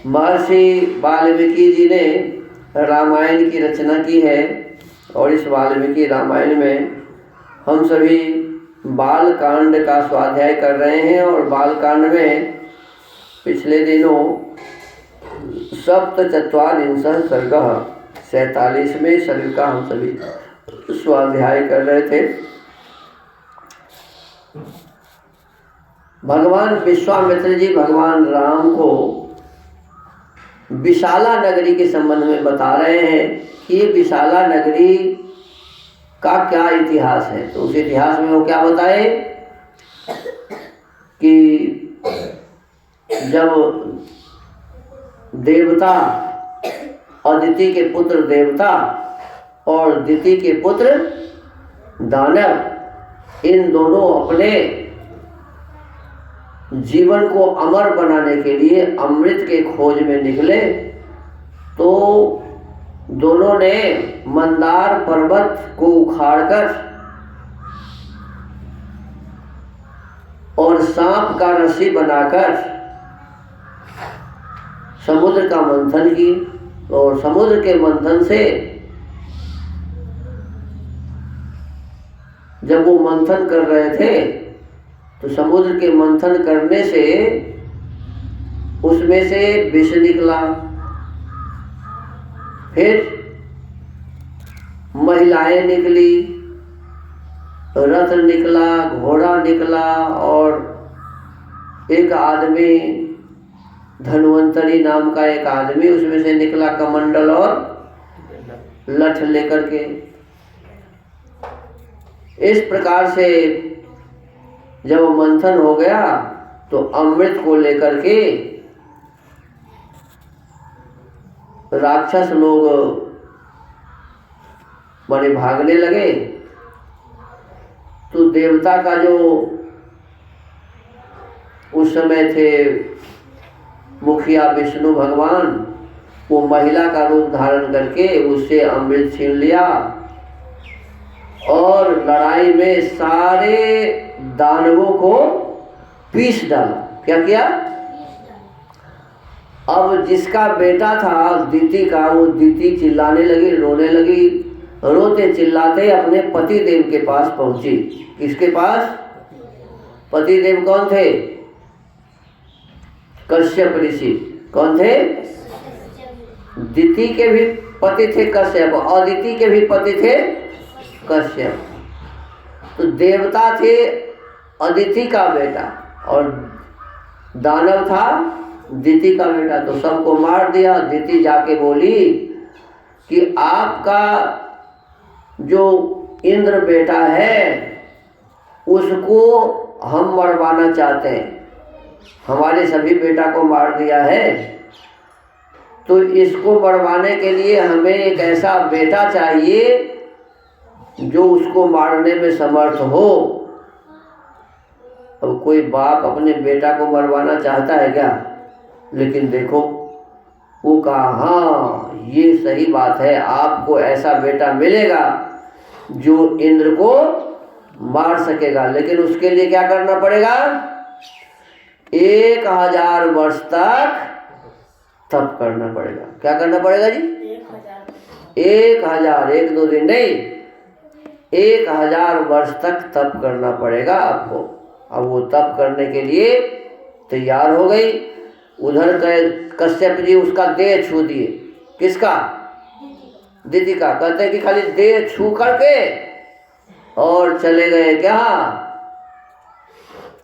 महर्षि वाल्मीकि जी ने रामायण की रचना की है और इस वाल्मीकि रामायण में हम सभी बाल कांड का स्वाध्याय कर रहे हैं। और बाल कांड में पिछले दिनों सप्तचत्वारिंशः सर्गः 47वें सर्ग का हम सभी स्वाध्याय कर रहे थे। भगवान विश्वामित्र जी भगवान राम को विशाला नगरी के संबंध में बता रहे हैं कि ये विशाला नगरी का क्या इतिहास है। तो उस इतिहास में वो क्या बताए कि जब देवता अदिति के पुत्र देवता और दिति के पुत्र दानव इन दोनों अपने जीवन को अमर बनाने के लिए अमृत के खोज में निकले, तो दोनों ने मंदार पर्वत को उखाड़कर और सांप का रस्सी बनाकर समुद्र का मंथन की। और समुद्र के मंथन से जब वो मंथन कर रहे थे तो समुद्र के मंथन करने से उसमें से विष निकला, फिर महिलाएं निकली, रथ निकला, घोड़ा निकला और एक आदमी धन्वंतरी नाम का एक आदमी उसमें से निकला कमंडल और लठ लेकर के। इस प्रकार से जब मंथन हो गया तो अमृत को लेकर के राक्षस लोग बड़े भागने लगे। तो देवता का जो उस समय थे मुखिया विष्णु भगवान, वो महिला का रूप धारण करके उससे अमृत छीन लिया और लड़ाई में सारे दानवों को पीस डाला। क्या किया? अब जिसका बेटा था दिति का, वो दिति चिल्लाने लगी, रोने लगी। रोते चिल्लाते अपने पति देव के पास पहुंची। किसके पास? पति देव कौन थे? कश्यप ऋषि। कौन थे? दिति के भी पति थे कश्यप, अदिति के भी पति थे कश्यप। तो देवता थे अदिति का बेटा और दानव था दिति का बेटा। तो सबको मार दिया। दिति जाके बोली कि आपका जो इंद्र बेटा है उसको हम मरवाना चाहते हैं, हमारे सभी बेटा को मार दिया है, तो इसको मरवाने के लिए हमें एक ऐसा बेटा चाहिए जो उसको मारने में समर्थ हो। अब कोई बाप अपने बेटा को मरवाना चाहता है क्या? लेकिन देखो वो कहा हाँ ये सही बात है, आपको ऐसा बेटा मिलेगा जो इंद्र को मार सकेगा। लेकिन उसके लिए क्या करना पड़ेगा? 1000 वर्ष तक तप करना पड़ेगा। क्या करना पड़ेगा जी? 1000, 1-2 दिन नहीं, 1000 वर्ष तक तप करना पड़ेगा आपको। अब वो तप करने के लिए तैयार हो गई। उधर कश्यप जी उसका देह छू दिए। किसका? दिति का। कहते हैं कि खाली देह छू करके और चले गए क्या?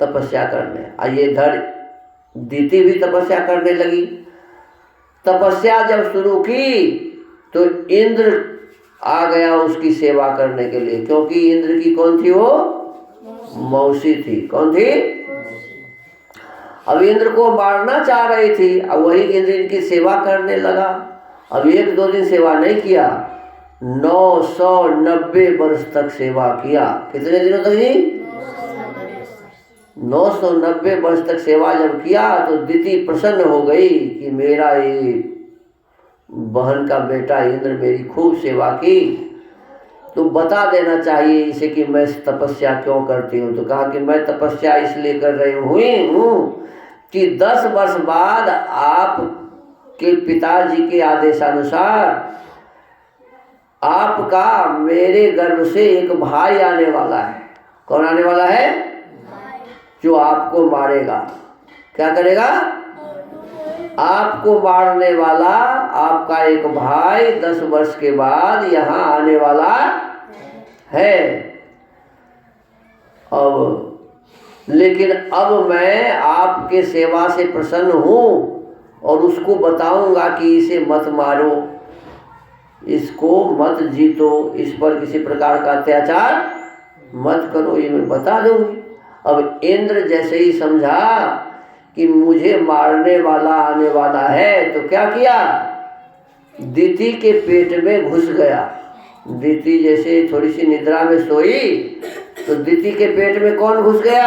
तपस्या करने। आइए इधर दिति भी तपस्या करने लगी। तपस्या जब शुरू की तो इंद्र आ गया उसकी सेवा करने के लिए, क्योंकि इंद्र की कौन थी? वो मौसी थी। कौन थी? अब इंद्र को मारना चाह रही थी, अब वही इंद्र इनकी सेवा करने लगा। अब 1-2 दिन सेवा नहीं किया, 990 वर्ष तक सेवा किया। कितने दिनों तक जी? 990 वर्ष तक सेवा जब किया तो दिति प्रसन्न हो गई कि मेरा ये बहन का बेटा इंद्र मेरी खूब सेवा की, तो बता देना चाहिए इसे कि मैं तपस्या क्यों करती हूँ। तो कहा कि मैं तपस्या इसलिए कर रही हूँ कि 10 वर्ष बाद आप कि पिताजी के आदेशानुसार आपका मेरे गर्भ से एक भाई आने वाला है। कौन आने वाला है? जो आपको मारेगा। क्या करेगा? आपको मारने वाला आपका एक भाई 10 वर्ष के बाद यहाँ आने वाला है। लेकिन अब मैं आपके सेवा से प्रसन्न हूँ और उसको बताऊंगा कि इसे मत मारो, इसको मत जीतो, इस पर किसी प्रकार का अत्याचार मत करो, ये मैं बता दूंगी। अब इंद्र जैसे ही समझा कि मुझे मारने वाला आने वाला है, तो क्या किया? दिति के पेट में घुस गया। दिति जैसे थोड़ी सी निद्रा में सोई तो दिति के पेट में कौन घुस गया?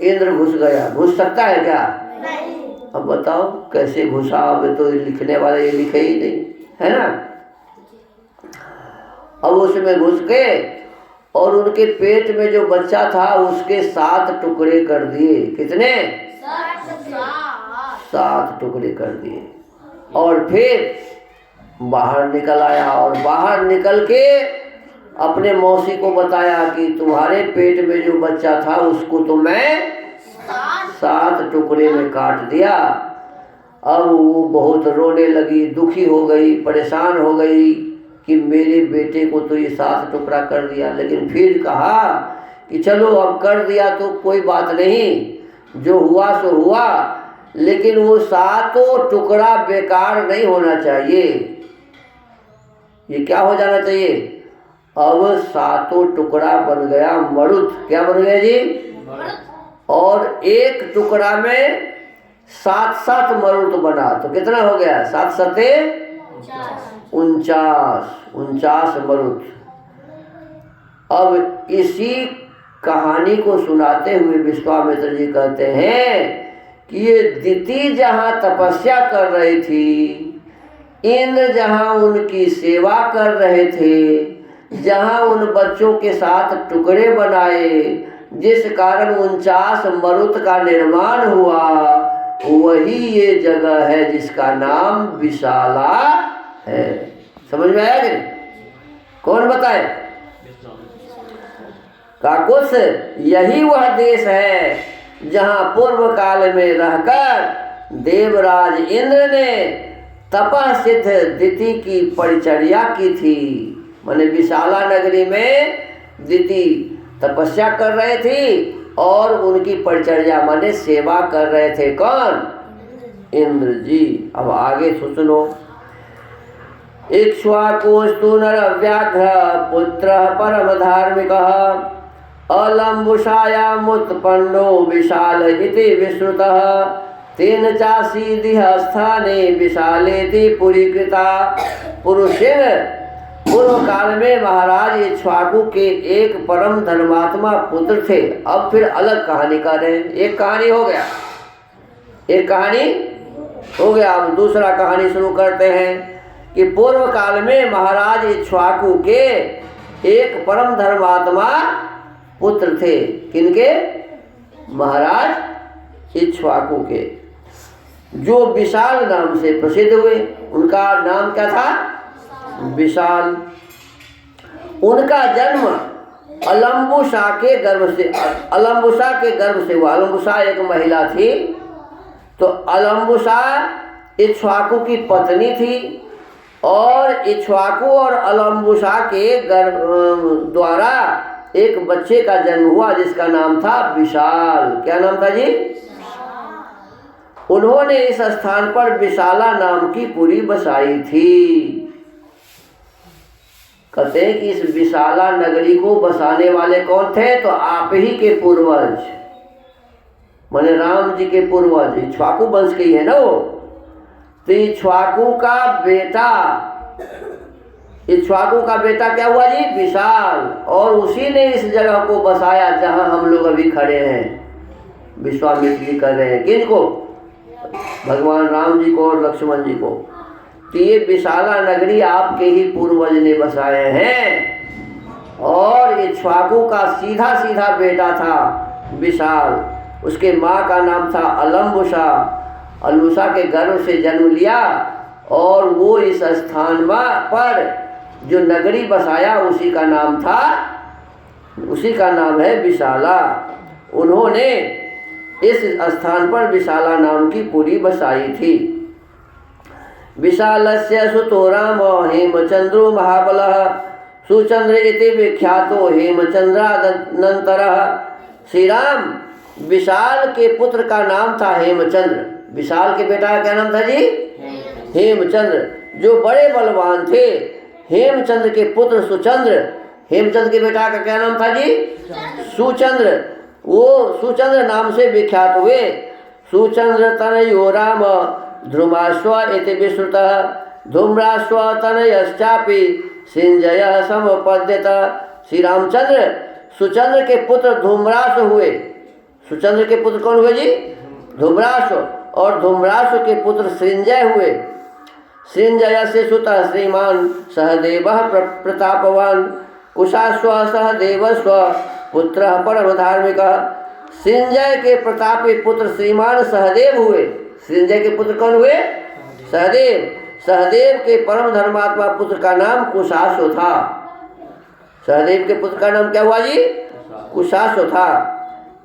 इंद्र घुस गया। घुस सकता है क्या? नहीं। अब बताओ कैसे घुसा? अब तो लिखने वाले ये लिखे ही नहीं, है ना। अब उसमें घुस के और उनके पेट में जो बच्चा था उसके 7 टुकड़े कर दिए। कितने? 7 टुकड़े कर दिए। और फिर बाहर निकल आया और बाहर निकल के अपने मौसी को बताया कि तुम्हारे पेट में जो बच्चा था उसको तो मैं 7 टुकड़े में काट दिया। अब वो बहुत रोने लगी, दुखी हो गई, परेशान हो गई कि मेरे बेटे को तो ये 7 टुकड़ा कर दिया। लेकिन फिर कहा कि चलो अब कर दिया तो कोई बात नहीं, जो हुआ सो हुआ, लेकिन वो 7 टुकड़ा बेकार नहीं होना चाहिए। ये क्या हो जाना चाहिए? अब 7 टुकड़ा बन गया मरुत। क्या बन गया जी? और एक टुकड़ा में 7 मरुत बना, तो कितना हो गया? 7 सते 49 मरुत। अब इसी कहानी को सुनाते हुए विश्वामित्र जी कहते हैं कि ये दिति जहाँ तपस्या कर रही थी, इंद्र जहाँ उनकी सेवा कर रहे थे, जहाँ उन बच्चों के साथ टुकड़े बनाए, जिस कारण 49 मरुत का निर्माण हुआ, वही ये जगह है जिसका नाम विशाला है। समझ में आया कि? कौन बताए? काकुत्स यही वह देश है जहाँ पूर्व काल में रहकर देवराज इंद्र ने तपः सिद्ध दिति की परिचर्या की थी। माने विशाला नगरी में दिति तपस्या कर रहे थे और उनकी परिचर्या माने सेवा कर रहे थे। कौन? इंद्र जी। अब आगे सुनो। इक्ष्वाकुस्तु नरव्याघ्र पुत्र परम धार्मिक अलम्बुषायामुत्पन्नो विशाल इति विश्रुतः तेन चासीदिह स्थाने विशालेति पुरीकृता। पुरुषेण पूर्व काल में महाराज इक्ष्वाकु के एक परम धर्मात्मा पुत्र थे। अब फिर अलग कहानी कर रहे हैं। एक कहानी हो गया, एक कहानी हो गया। अब दूसरा कहानी शुरू करते हैं कि पूर्व काल में महाराज इक्ष्वाकु के एक परम धर्मात्मा पुत्र थे। किनके? महाराज इक्ष्वाकु के, जो विशाल नाम से प्रसिद्ध हुए। उनका नाम क्या था? विशाल। उनका जन्म अलम्बुसा के गर्भ से हुआ। अलम्बुसा एक महिला थी, तो अलम्बुसा इक्ष्वाकु की पत्नी थी और इक्ष्वाकु और अलम्बुसा के गर्भ द्वारा एक बच्चे का जन्म हुआ जिसका नाम था विशाल। क्या नाम था जी? उन्होंने इस स्थान पर विशाला नाम की पुरी बसाई थी। कहते हैं कि इस विशाला नगरी को बसाने वाले कौन थे? तो आप ही के पूर्वज, माने राम जी के पूर्वज, इक्ष्वाकु वंश के ही है ना वो। तो इक्ष्वाकु का बेटा क्या हुआ जी? विशाल। और उसी ने इस जगह को बसाया जहां हम लोग अभी खड़े हैं। विश्वामित्र जी कर रहे हैं किनको? भगवान राम जी को और लक्ष्मण जी को। तो ये विशाला नगरी आपके ही पूर्वज ने बसाए हैं। और इक्ष्वाकु का सीधा बेटा था विशाल। उसके माँ का नाम था अलम्बुसा अनुषा के गर्भ से जन्म लिया और वो इस स्थान पर जो नगरी बसाया उसी का नाम है विशाला। उन्होंने इस स्थान पर विशाला नाम की पुरी बसाई थी। विशालस्य सुतो राम हेमचंद्रो महाबलः सुचंद्र इति विख्यातो हेमचंद्रानंतरः। श्री राम विशाल के पुत्र का नाम था हेमचंद्र। विशाल के बेटा का क्या नाम था जी? हेमचंद्र, जो बड़े बलवान थे। हेमचंद्र के पुत्र सुचंद्र, हेमचंद्र के बेटा का क्या नाम था जी? सुचंद्र। वो सुचंद्र नाम से विख्यात हुए। सुचंद्र तनयो राम ध्रुमाश्व इति विश्रुतः धूम्राश्व तनयश्चापि सिंजयः समपद्यत। श्री रामचंद्र सुचंद्र के पुत्र धूम्राश्व हुए। सुचंद्र के पुत्र कौन हुए जी? धूम्राश्व। और धूम्राश्व के पुत्र सृंजय हुए। सृंजय से सुतः श्रीमान सहदेवः प्रतापवान कुशाश्व सहदेवस्व पुत्र परम धार्मिकः। सृंजय के प्रतापी पुत्र श्रीमान सहदेव हुए। सृंजय के पुत्र कौन हुए? सहदेव। सहदेव के परम धर्मात्मा पुत्र का नाम कुशाश्व था। सहदेव के पुत्र का नाम क्या हुआ जी? कुशाश्व था।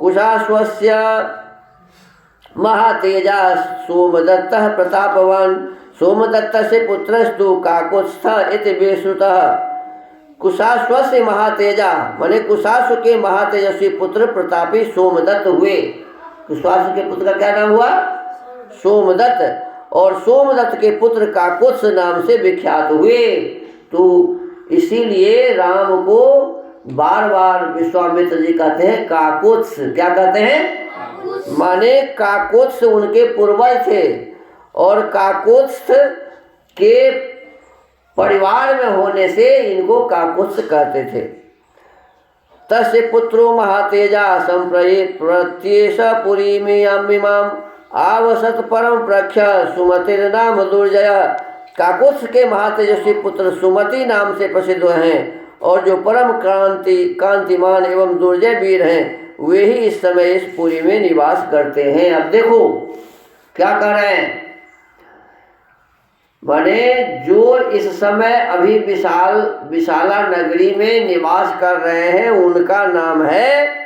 कुशाश्वस्य महातेजा सोमदत्तः प्रतापवान सोमदत्त से पुत्रस्तु काकुत्स्थ इति विश्रुतः। कुशाश्व से महातेजा माने कुशाश्व के महातेजस्वी पुत्र प्रतापी सोमदत्त हुए। कुशाश्व के पुत्र का क्या नाम हुआ? सोमदत्त। और सोमदत्त के पुत्र काकुत्स नाम से विख्यात हुए। तो इसीलिए राम को बार बार विश्वामित्र जी कहते हैं काकुत्स। क्या कहते हैं? माने काकुत्स उनके पूर्वज थे और काकुत्स के परिवार में होने से इनको काकुत्स कहते थे। तस्य पुत्रो महातेजा संप्रत्येष पुरी में आवसत परम प्रख्य सुमतिर नाम दुर्जय। काकुत्स के महातेजस्वी पुत्र सुमति नाम से प्रसिद्ध हैं और जो परम कांतिमान एवं दुर्जय वीर हैं वे ही इस समय इस पुरी में निवास करते हैं। अब देखो क्या कर रहे हैं, माने जो इस समय अभी विशाला नगरी में निवास कर रहे हैं उनका नाम है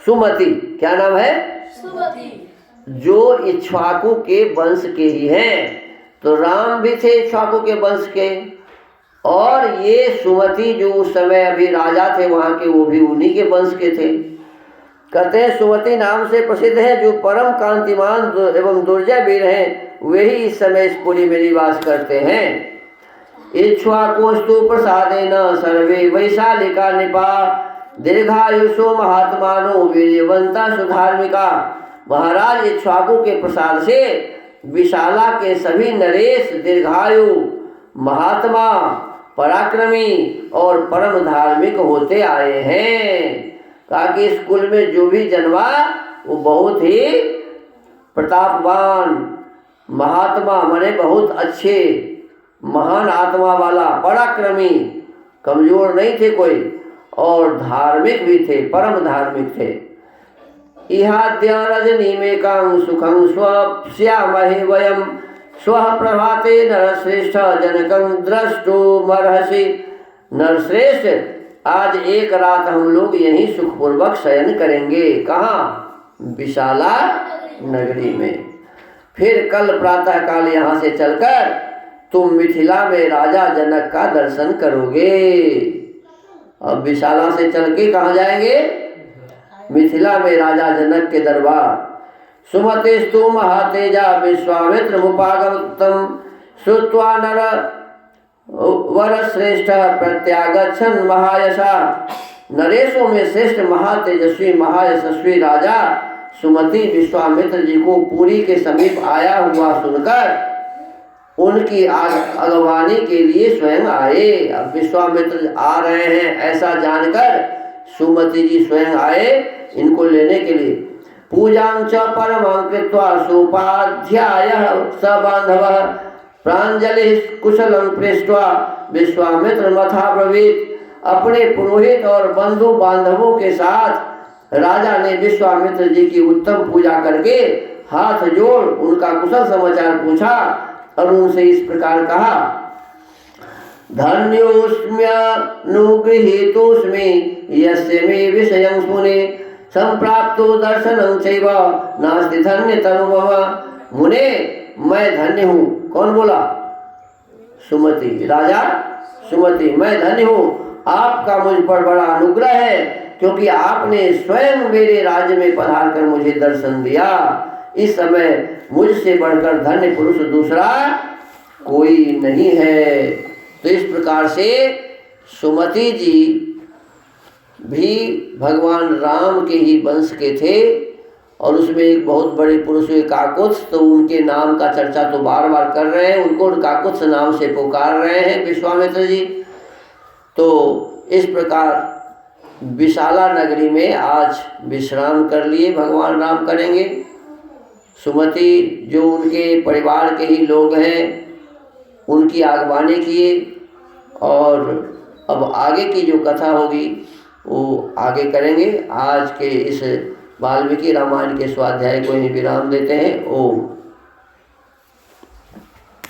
सुमति। क्या नाम है? सुमति। जो इक्ष्वाकु के वंश के ही हैं। तो राम भी थे इक्ष्वाकु के वंश के और ये सुमति जो उस समय अभी राजा थे वहाँ के वो भी उन्हीं के वंश के थे। कहते हैं सुमति नाम से प्रसिद्ध है जो परम कांतिमान एवं दुर्जय वीर हैं वे ही इस समय इस पुरी में निवास करते हैं। इक्ष्वाकुस्तु प्रसादेन सर्वे वैशालिका नृपा दीर्घायुषो महात्मानो वीर्यवंता सुधार्मिका। महाराज इक्ष्वाकु के प्रसाद से विशाला के सभी नरेश दीर्घायु महात्मा पराक्रमी और परम धार्मिक होते आए हैं। ताकि इस कुल में जो भी जन्मा वो बहुत ही प्रतापवान महात्मा माने बहुत अच्छे महान आत्मा वाला पराक्रमी, कमजोर नहीं थे कोई और धार्मिक भी थे, परम धार्मिक थे। इहाद्य रजनी में कांग सुखं स्वप्स्यामहे वयम स्वः प्रभाते नरश्रेष्ठ जनकं द्रष्टुमर्हसि। नरश्रेष्ठ आज एक रात हम लोग यहीं सुखपूर्वक शयन करेंगे। कहाँ? विशाला नगरी में। फिर कल प्रातः काल यहाँ से चलकर तुम मिथिला में राजा जनक का दर्शन करोगे। अब विशाला से चल के कहाँ जाएंगे? मिथिला में राजा जनक के दरबार। सुमतिस्तु महातेजा विश्वामित्र मुपागतम श्रुत्वा नर वर श्रेष्ठ प्रत्यागच्छन् महायशा। नरेशों में श्रेष्ठ महातेजस्वी महायशस्वी राजा सुमति विश्वामित्र जी को पुरी के समीप आया हुआ सुनकर उनकी अगवानी के लिए स्वयं आए। अब विश्वामित्र आ रहे हैं ऐसा जानकर सुमति जी स्वयं आए इनको लेने के लिए। पूजां च परमं कृत्वा सोपाध्यायः स बान्धवः प्रांजलि कुशलं पृष्ट्वा विश्वामित्र मथा ब्रवीत। अपने पुरोहित और बंधु बांधवों के साथ राजा ने विश्वामित्र जी की उत्तम पूजा करके हाथ जोड़ उनका कुशल समाचार पूछा और उनसे इस प्रकार कहा, धन्योऽस्म्यनुगृहीतोऽस्मि यस्य मे विषयं सुने संप्राप्तो दर्शनं चैव नास्ति धन्यतरो मम। मुने, मैं धन्य हूँ। कौन बोला? सुमति, राजा सुमति, मैं धन्य हूँ। आपका मुझ पर बड़ा अनुग्रह है, क्योंकि आपने स्वयं मेरे राज्य में पधार कर मुझे दर्शन दिया। इस समय मुझसे बढ़कर धन्य पुरुष दूसरा कोई नहीं है। तो इस प्रकार से सुमति जी भी भगवान राम के ही वंश के थे और उसमें एक बहुत बड़े पुरुष हुए काकुत्स, तो उनके नाम का चर्चा तो बार बार कर रहे हैं, उनको काकुत्स नाम से पुकार रहे हैं विश्वामित्र जी। तो इस प्रकार विशाला नगरी में आज विश्राम कर लिए भगवान राम करेंगे। सुमति जो उनके परिवार के ही लोग हैं उनकी आगवानी किए और अब आगे की जो कथा होगी वो आगे करेंगे। आज के इस वाल्मीकि रामायण के स्वाध्याय को यहीं विराम देते हैं। ओम।